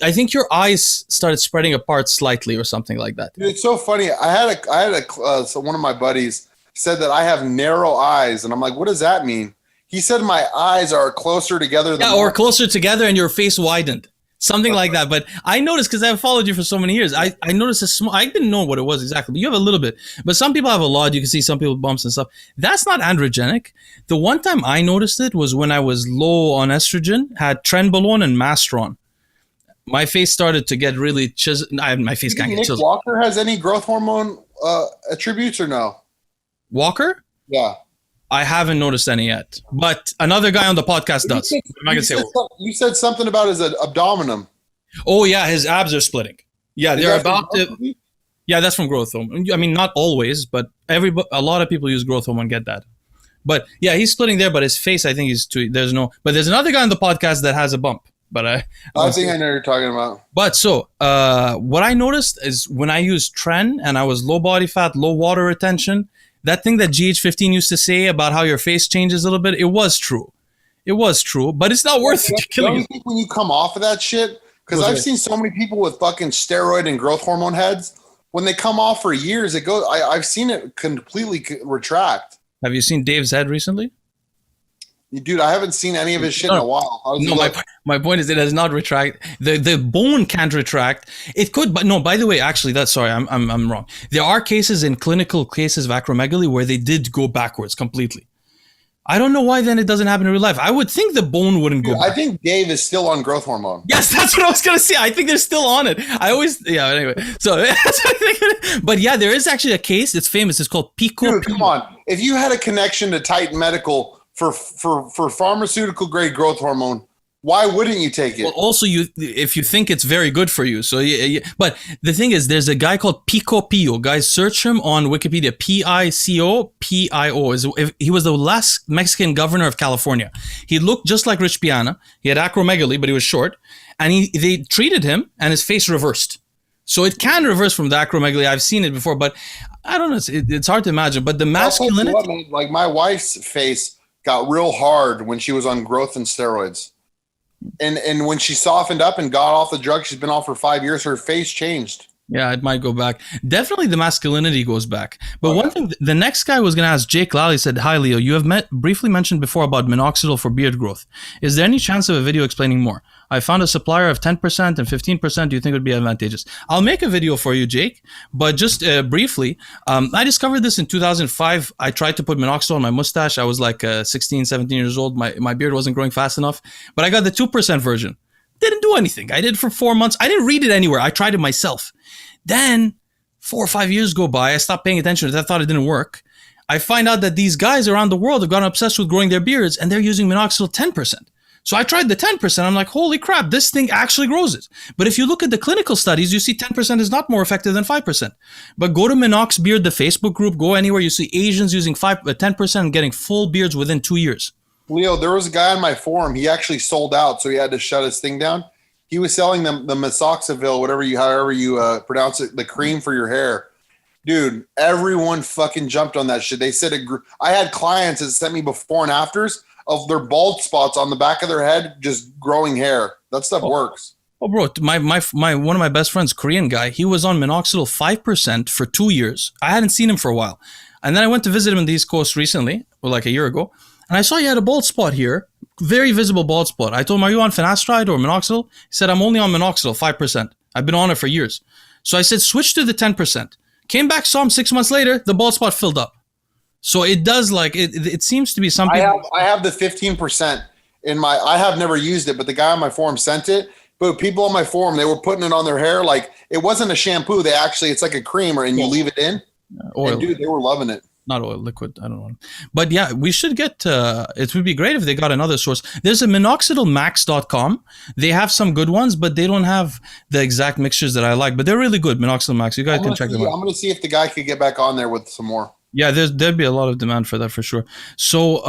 I think your eyes started spreading apart slightly or something like that. Dude, it's so funny. So one of my buddies said that I have narrow eyes. And I'm like, what does that mean? He said my eyes are closer together than or closer together and your face widened. Something like that. But I noticed, because I've followed you for so many years, I noticed a small, I didn't know what it was exactly, but you have a little bit. But some people have a lot. You can see some people with bumps and stuff. That's not androgenic. The one time I noticed it was when I was low on estrogen, had trenbolone and Mastron. My face started to get really chiseled. My face can't get chiseled. Walker has any growth hormone attributes or no? Walker? Yeah. I haven't noticed any yet, but another guy on the podcast does. You said something about his abdominum. Oh yeah, his abs are splitting. Yeah, they're about to. Yeah, that's from growth hormone. I mean, not always, but a lot of people use growth hormone and get that. But yeah, he's splitting there, but his face, I think, is too. But there's another guy on the podcast that has a bump. But I think I know what you're talking about. But so, what I noticed is when I used Tren and I was low body fat, low water retention. That thing that GH15 used to say about how your face changes a little bit, it was true. It was true, but it's not worth it. Don't you think when you come off of that shit, because I've seen so many people with fucking steroid and growth hormone heads, when they come off for years, it goes. I've seen it completely retract. Have you seen Dave's head recently? Dude, I haven't seen any of his shit in a while. No, my point is it has not retract. The bone can't retract. It could, but no. By the way, actually, I'm wrong. There are cases in clinical cases of acromegaly where they did go backwards completely. I don't know why then it doesn't happen in real life. I would think the bone wouldn't go back. I think Dave is still on growth hormone. Yes, that's what I was gonna say. I think they're still on it. Anyway. So, but yeah, there is actually a case. It's famous. It's called Pico. Dude, come on. If you had a connection to Titan Medical for pharmaceutical grade growth hormone, why wouldn't you take it? Well, also, if you think it's very good for you. So, yeah. But the thing is, there's a guy called Pico Pio. Guys, search him on Wikipedia. Picopio. He was the last Mexican governor of California. He looked just like Rich Piana. He had acromegaly, but he was short. And they treated him, and his face reversed. So it can reverse from the acromegaly. I've seen it before, but I don't know. It's hard to imagine. But the masculinity, like my wife's face got real hard when she was on growth and steroids. And when she softened up and got off the drug, she's been off for 5 years, her face changed. Yeah, it might go back. Definitely the masculinity goes back. But one thing, the next guy was going to ask, Jake Lally said, "Hi, Leo. You have briefly mentioned before about minoxidil for beard growth. Is there any chance of a video explaining more? I found a supplier of 10% and 15%. Do you think it would be advantageous?" I'll make a video for you, Jake. But just briefly, I discovered this in 2005. I tried to put minoxidil on my mustache. I was like 16, 17 years old. My beard wasn't growing fast enough. But I got the 2% version. Didn't do anything. I did it for 4 months. I didn't read it anywhere. I tried it myself. Then 4 or 5 years go by. I stopped paying attention to it. I thought it didn't work. I find out that these guys around the world have gotten obsessed with growing their beards, and they're using minoxidil 10%. So I tried the 10%. I'm like, holy crap, this thing actually grows it. But if you look at the clinical studies, you see 10% is not more effective than 5%. But go to Minox Beard, the Facebook group, go anywhere, you see Asians using 10% and getting full beards within 2 years. Leo, there was a guy on my forum. He actually sold out, so he had to shut his thing down. He was selling them the Minoxidil, however you pronounce it, the cream for your hair. Dude, everyone fucking jumped on that shit. They said I had clients that sent me before and afters of their bald spots on the back of their head just growing hair. That stuff works. Oh, bro, my one of my best friends, Korean guy, he was on minoxidil 5% for 2 years. I hadn't seen him for a while. And then I went to visit him in the East Coast recently, or like a year ago. And I saw he had a bald spot here, very visible bald spot. I told him, "Are you on finasteride or minoxidil?" He said, "I'm only on minoxidil, 5%. I've been on it for years." So I said, "Switch to the 10%. Came back, saw him 6 months later, the bald spot filled up. So it does it seems to be something. I have the 15% in my, I have never used it, but the guy on my forum sent it. But people on my forum, they were putting it on their hair. Like it wasn't a shampoo. It's like a cream and you leave it in. Oil. And dude, they were loving it. Not oil, liquid. I don't know. But yeah, we should get, it would be great if they got another source. There's a minoxidilmax.com. They have some good ones, but they don't have the exact mixtures that I like. But they're really good, Minoxidil Max. You guys can check them out. I'm going to see if the guy could get back on there with some more. Yeah, there'd be a lot of demand for that for sure. So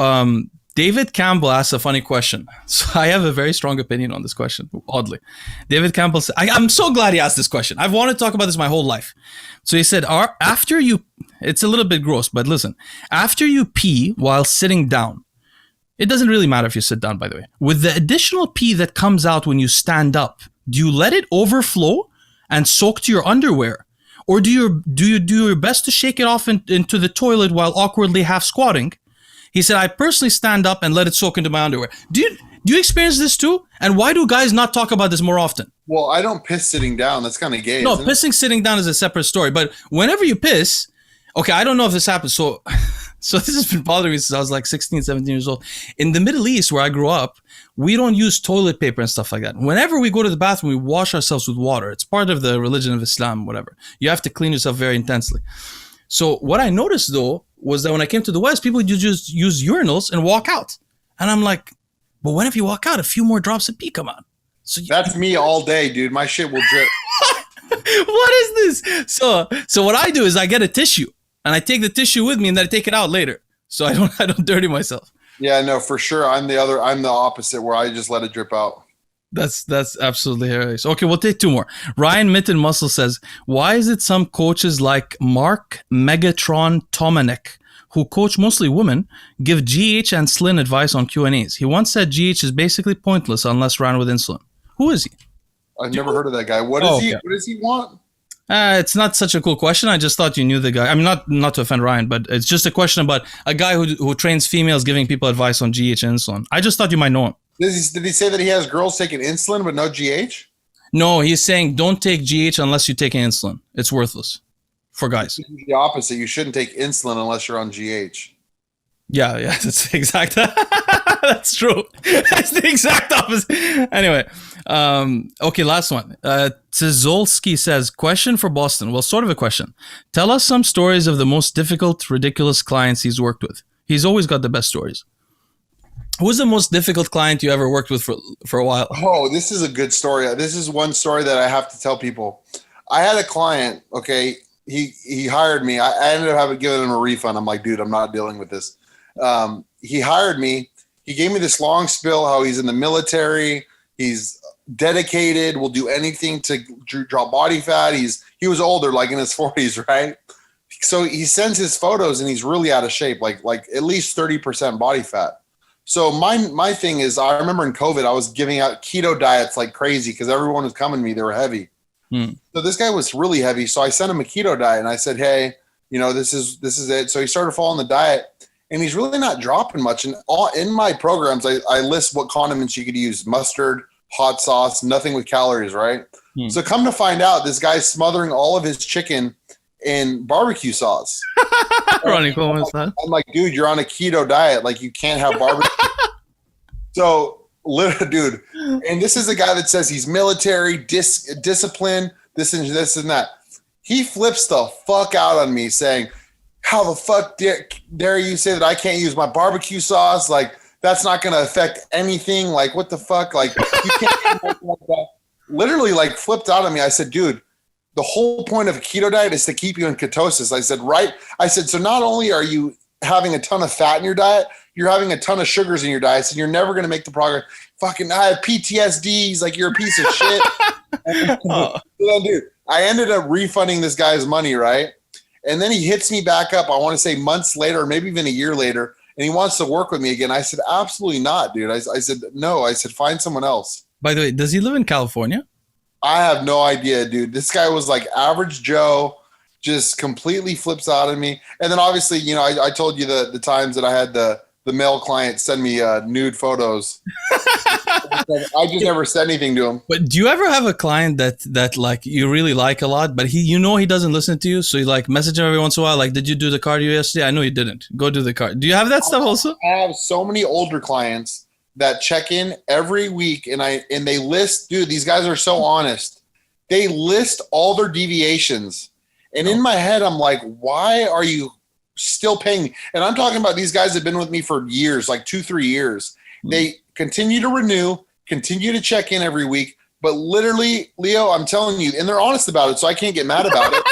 David Campbell asked a funny question. So I have a very strong opinion on this question, oddly. David Campbell said, I'm so glad he asked this question. I've wanted to talk about this my whole life. So he said, after you, it's a little bit gross, but listen, after you pee while sitting down, it doesn't really matter if you sit down, by the way. With the additional pee that comes out when you stand up, do you let it overflow and soak to your underwear? Or do you do your best to shake it off into the toilet while awkwardly half squatting? He said, I personally stand up and let it soak into my underwear. Do you experience this too? And why do guys not talk about this more often? Well, I don't piss sitting down. That's kind of gay. No, pissing sitting down is a separate story. But whenever you piss, okay, I don't know if this happens. So this has been bothering me since I was like 16, 17 years old. In the Middle East, where I grew up, we don't use toilet paper and stuff like that. Whenever we go to the bathroom, we wash ourselves with water. It's part of the religion of Islam, whatever. You have to clean yourself very intensely. So what I noticed, though, was that when I came to the West, people just use urinals and walk out. And I'm like, but whenever you walk out, a few more drops of pee come out. So that's me all day, dude. My shit will drip. What is this? So what I do is I get a tissue and I take the tissue with me and then I take it out later. So I don't dirty myself. Yeah, no, for sure. I'm the opposite where I just let it drip out. That's absolutely hilarious. Okay, we'll take two more. Ryan Mitten Muscle says, why is it some coaches like Mark Megatron Tomanek, who coach mostly women, give GH and Slin advice on Q&As? He once said GH is basically pointless unless ran with insulin. Who is he? I've never heard of that guy. What is he? What does he want? It's not such a cool question. I just thought you knew the guy. I mean, not to offend Ryan, but it's just a question about a guy who trains females giving people advice on GH and insulin. I just thought you might know him. Did he say that he has girls taking insulin but no GH? No, he's saying don't take GH unless you take insulin. It's worthless for guys. The opposite. You shouldn't take insulin unless you're on GH. Yeah, that's the exact. That's true. That's the exact opposite. Anyway, okay, last one. Tzolski says, question for Boston. Well, sort of a question. Tell us some stories of the most difficult, ridiculous clients he's worked with. He's always got the best stories. Who's the most difficult client you ever worked with for a while? Oh, this is a good story. This is one story that I have to tell people. I had a client, okay, he hired me. I ended up giving him a refund. I'm like, dude, I'm not dealing with this. He hired me. He gave me this long spiel how he's in the military. He's dedicated, will do anything to drop body fat. He was older, like in his 40s, right? So he sends his photos and he's really out of shape, like at least 30% body fat. So my thing is, I remember in COVID, I was giving out keto diets like crazy because everyone was coming to me. They were heavy. So this guy was really heavy. So I sent him a keto diet and I said, hey, this is it. So he started following the diet and he's really not dropping much. And in my programs, I list what condiments you could use: mustard, hot sauce, nothing with calories, right? So come to find out, this guy's smothering all of his chicken in barbecue sauce. Ronnie, I'm like, dude, you're on a keto diet. Like, you can't have barbecue. So, dude, and this is a guy that says he's military, discipline, this and that. He flips the fuck out on me saying, how the fuck dare you say that I can't use my barbecue sauce? Like, that's not going to affect anything. Like, what the fuck? Like, you can't like that. Literally, like, flipped out on me. I said, dude, the whole point of a keto diet is to keep you in ketosis. I said, right? I said, so not only are you having a ton of fat in your diet, you're having a ton of sugars in your diet, and you're never going to make the progress. Fucking, I have PTSD. He's like, you're a piece of shit. So then, dude, I ended up refunding this guy's money, right? And then he hits me back up, I want to say months later, or maybe even a year later, and he wants to work with me again. I said, absolutely not, dude. I said, no. I said, find someone else. By the way, does he live in California? I have no idea, dude. This guy was like average Joe, just completely flips out on me. And then obviously, I told you the times that I had the male client send me nude photos. I just never said anything to him. But do you ever have a client that like you really like a lot, but he doesn't listen to you, so you like message him every once in a while, like, did you do the cardio yesterday? I know you didn't. Go do the cardio. Do you have that stuff also? I have so many older clients that check in every week, and they list, dude, these guys are so honest. They list all their deviations. And in my head, I'm like, why are you still paying me? And I'm talking about these guys have been with me for years, like 2-3 years. They continue to renew, continue to check in every week. But literally, Leo, I'm telling you, and they're honest about it, so I can't get mad about it.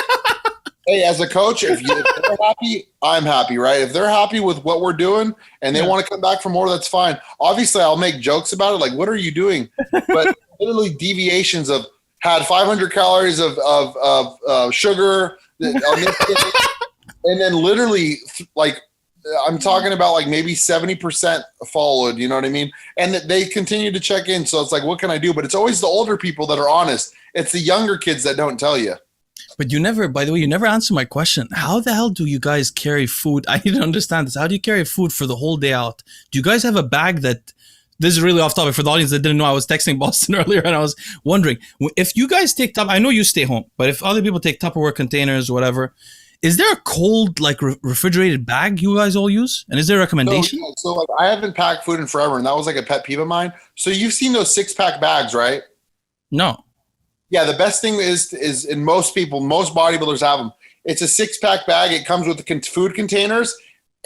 Hey, as a coach, if they're happy, I'm happy, right? If they're happy with what we're doing and they want to come back for more, that's fine. Obviously, I'll make jokes about it, like, what are you doing? But literally deviations of had 500 calories of sugar on this day, and then literally, like, I'm talking about like maybe 70% followed, you know what I mean? And they continue to check in. So it's like, what can I do? But it's always the older people that are honest. It's the younger kids that don't tell you. But you never, by the way, you never answered my question. How the hell do you guys carry food? I didn't understand this. How do you carry food for the whole day out? Do you guys have a bag that, this is really off topic for the audience that didn't know, I was texting Boston earlier and I was wondering, if you guys take I know you stay home, but if other people take Tupperware containers or whatever, is there a cold, like refrigerated bag you guys all use? And is there a recommendation? So like, I haven't packed food in forever, and that was like a pet peeve of mine. So you've seen those 6-pack bags, right? No. Yeah, the best thing is in most bodybuilders have them. It's a 6-pack bag. It comes with the food containers,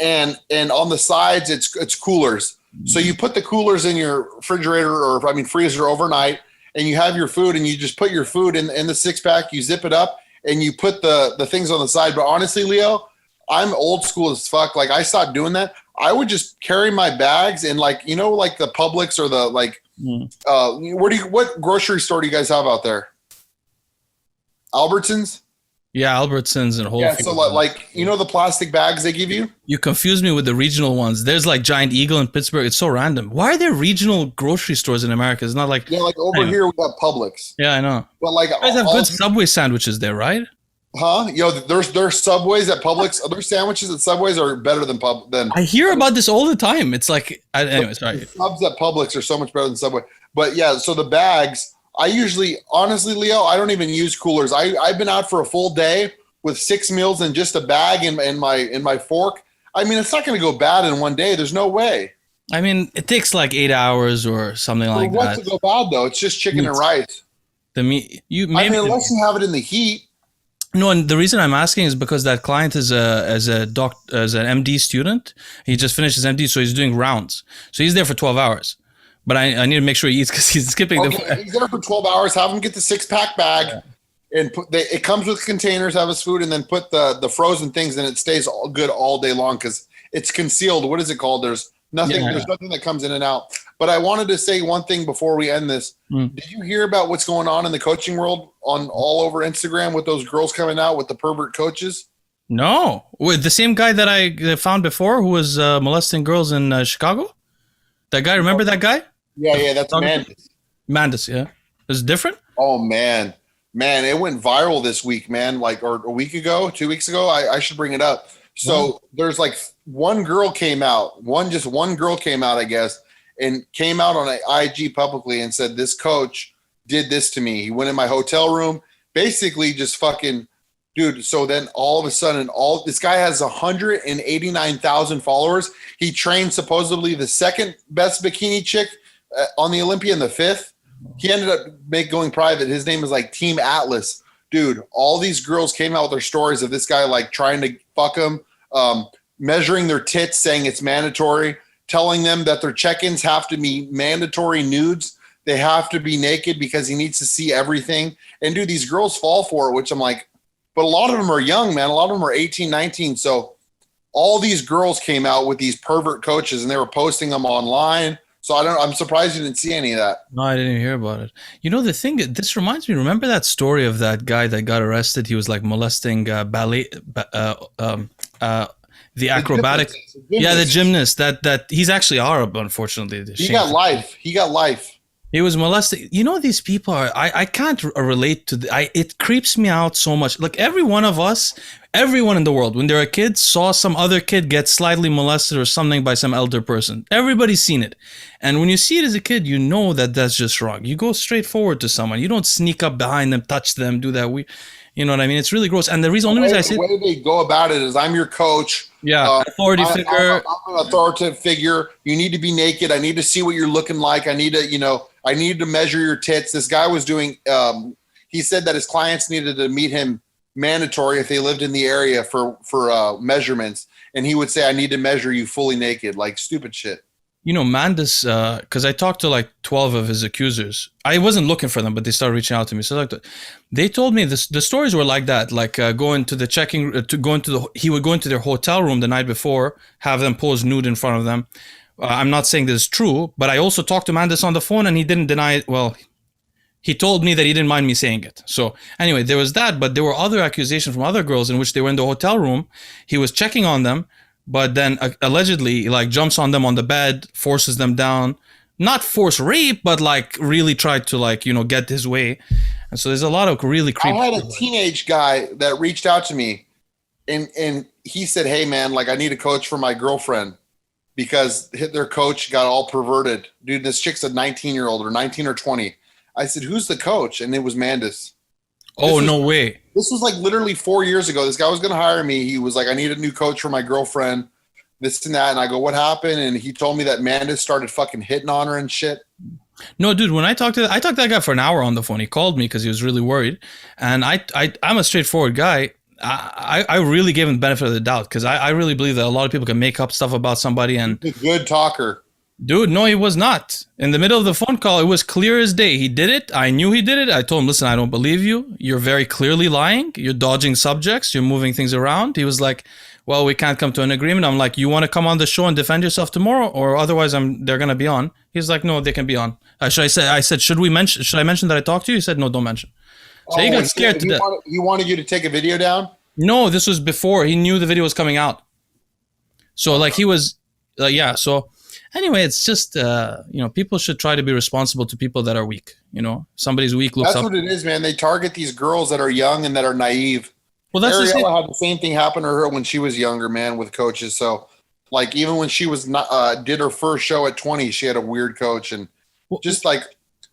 and on the sides it's coolers. So you put the coolers in your refrigerator freezer overnight, and you have your food, and you just put your food in the 6-pack. You zip it up, and you put the things on the side. But honestly, Leo, I'm old school as fuck. Like, I stopped doing that. I would just carry my bags and like the Publix or the like. What grocery store do you guys have out there? Albertsons? Yeah, Albertsons and Whole Foods. So like the plastic bags they give you? You confuse me with the regional ones. There's like Giant Eagle in Pittsburgh. It's so random. Why are there regional grocery stores in America? It's not like... Yeah, like over here we have Publix. Yeah, I know. But like... You guys have good Subway sandwiches there, right? Huh? There's Subways at Publix. Their sandwiches at Subways are better than I hear about this all the time. It's like... Anyway, sorry. The subs at Publix are so much better than Subway. But yeah, so the bags... I usually, honestly, Leo, I don't even use coolers. I've been out for a full day with 6 meals in just a bag and my fork. I mean, it's not going to go bad in one day. There's no way. I mean, it takes like 8 hours or something like What's that. to go bad though? It's just chicken and rice. The meat, I mean, unless you have it in the heat. No, and the reason I'm asking is because that client is as an MD student. He just finished his MD, so he's doing rounds. So he's there for 12 hours. But I need to make sure he eats because he's skipping He's there for 12 hours. Have him get the 6-pack bag, and it comes with containers. Have his food, and then put the frozen things, and it stays good all day long because it's concealed. What is it called? There's nothing. Yeah. There's nothing that comes in and out. But I wanted to say one thing before we end this. Did you hear about what's going on in the coaching world on all over Instagram with those girls coming out with the pervert coaches? No, with the same guy that I found before who was molesting girls in Chicago. That guy, remember that guy? Yeah, that's Mandis. Mandis, yeah. Is it different? Oh man, it went viral this week, man. Like, or a week ago, 2 weeks ago. I should bring it up. So there's like one girl came out, one girl came out, I guess, and came out on an IG publicly and said, this coach did this to me. He went in my hotel room, basically just fucking, dude. So then all of a sudden, this guy has 189,000 followers. He trained supposedly the second best bikini chick on the Olympia and the fifth. He ended up going private. His name is like Team Atlas. Dude, all these girls came out with their stories of this guy like trying to fuck them, measuring their tits, saying it's mandatory, telling them that their check-ins have to be mandatory nudes. They have to be naked because he needs to see everything. And dude, these girls fall for it, which I'm like, but a lot of them are young, man. A lot of them are 18, 19. So all these girls came out with these pervert coaches and they were posting them online. So I'm surprised you didn't see any of that. No, I didn't hear about it. You know, the thing, this reminds me, remember that story of that guy that got arrested? He was like molesting ballet, the acrobatic. The gymnast that he's actually Arab, unfortunately. He got life. He was molesting. You know, these people are, I can't relate to, it creeps me out so much. Like every one of us, everyone in the world, when they're a kid, saw some other kid get slightly molested or something by some elder person. Everybody's seen it. And when you see it as a kid, you know that that's just wrong. You go straight forward to someone. You don't sneak up behind them, touch them, do that. You know what I mean? It's really gross. And the only reason I say the way they go about it is, I'm your coach. Yeah, authority figure. I'm an authoritative figure. You need to be naked. I need to see what you're looking like. I need to measure your tits. This guy was doing, he said that his clients needed to meet him mandatory if they lived in the area for measurements. And he would say, I need to measure you fully naked, like stupid shit. You know, Mandis, because I talked to like 12 of his accusers. I wasn't looking for them, but they started reaching out to me. So they told me the stories were like that, like going to the checking, he would go into their hotel room the night before, have them pose nude in front of them. I'm not saying this is true, but I also talked to Mandis on the phone and he didn't deny it. Well, he told me that he didn't mind me saying it. So anyway, there was that, but there were other accusations from other girls in which they were in the hotel room. He was checking on them, but then allegedly like jumps on them on the bed, forces them down, not force rape, but like really tried to like, get his way. And so there's a lot of really creepy. I had a teenage guy that reached out to me and he said, hey man, like I need a coach for my girlfriend because their coach got all perverted. Dude, this chick's a 19-year-old or 19 or 20. I said, who's the coach? And it was Mandis. No way. This was like literally 4 years ago. This guy was going to hire me. He was like, I need a new coach for my girlfriend, this and that. And I go, what happened? And he told me that Mandis started fucking hitting on her and shit. No, dude, when I talked to that guy for an hour on the phone. He called me because he was really worried. And I'm a straightforward guy. I really gave him the benefit of the doubt because I really believe that a lot of people can make up stuff about somebody. And he's a good talker. Dude, no, he was not. In the middle of the phone call, it was clear as day. He did it. I knew he did it. I told him, listen, I don't believe you. You're very clearly lying. You're dodging subjects. You're moving things around. He was like, well, we can't come to an agreement. I'm like, you want to come on the show and defend yourself tomorrow? Or otherwise they're going to be on. He's like, no, they can be on. I said, should I mention that I talked to you? He said, no, don't mention. So he got scared to death. He wanted you to take a video down? No, this was before. He knew the video was coming out. So like he was, yeah, so... Anyway, it's just, people should try to be responsible to people that are weak. Somebody's weak looks up. That's what it is, man. They target these girls that are young and that are naive. Well, that's Ariella had the same thing happen to her when she was younger, man, with coaches. So, like, even when she was not, did her first show at 20, she had a weird coach. And just like,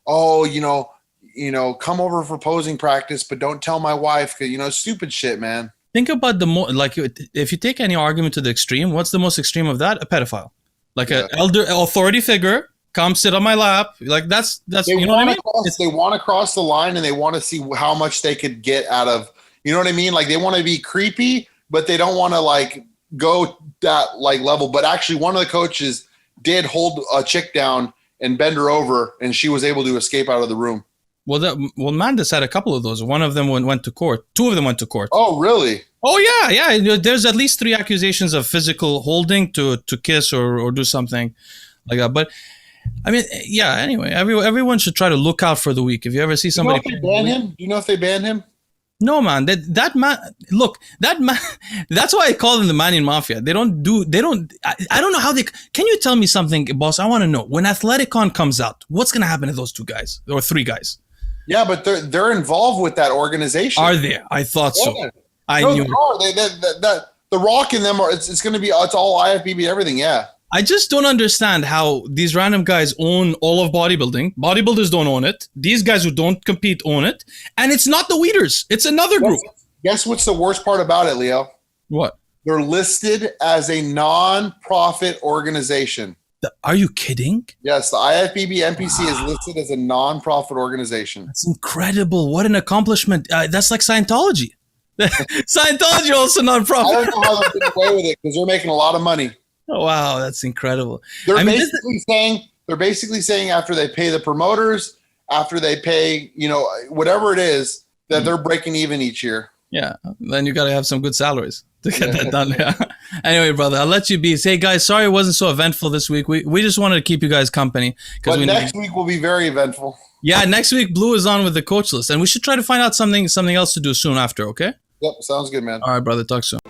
come over for posing practice, but don't tell my wife. 'Cause, stupid shit, man. Think about like if you take any argument to the extreme, what's the most extreme of that? A pedophile, like an elder authority figure, come sit on my lap. Like that's you know what I mean? They want to cross the line and they want to see how much they could get out of. You know what I mean? Like they want to be creepy, but they don't want to like go that like level. But actually, one of the coaches did hold a chick down and bend her over, and she was able to escape out of the room. Well, Mandis had a couple of those. One of them went to court. Two of them went to court. Oh, really? Oh, yeah. There's at least 3 accusations of physical holding to kiss or do something like that. But, I mean, yeah, anyway, everyone should try to look out for the weak. If you ever see somebody... Do you know if they ban him? Do you know if they ban him? No, man. That man... Look, that man... That's why I call them the Manian Mafia. I don't know how they... Can you tell me something, boss? I want to know. When Athleticon comes out, what's going to happen to those 2 guys? Or 3 guys? Yeah, but they're involved with that organization. Are they? I thought so. I knew it. The Rock in them it's going to be it's all IFBB everything. Yeah. I just don't understand how these random guys own all of bodybuilding. Bodybuilders don't own it. These guys who don't compete own it, and it's not the Weeders. It's another group. Guess what's the worst part about it, Leo? What? They're listed as a non-profit organization. Are you kidding? Yes, the IFBB NPC is listed as a non-profit organization. That's incredible. What an accomplishment. That's like Scientology. Scientology also non-profit. I don't know how they're getting away with it because they're making a lot of money. Oh, wow, that's incredible. They're basically saying after they pay the promoters, after they pay, whatever it is, that they're breaking even each year. Yeah, then you got to have some good salaries to get that done. Yeah. Anyway, brother, I'll let you be. Hey, guys, sorry it wasn't so eventful this week. We just wanted to keep you guys company. But next week will be very eventful. Yeah, next week, Blue is on with the coach list. And we should try to find out something else to do soon after, okay? Yep, sounds good, man. All right, brother, talk soon.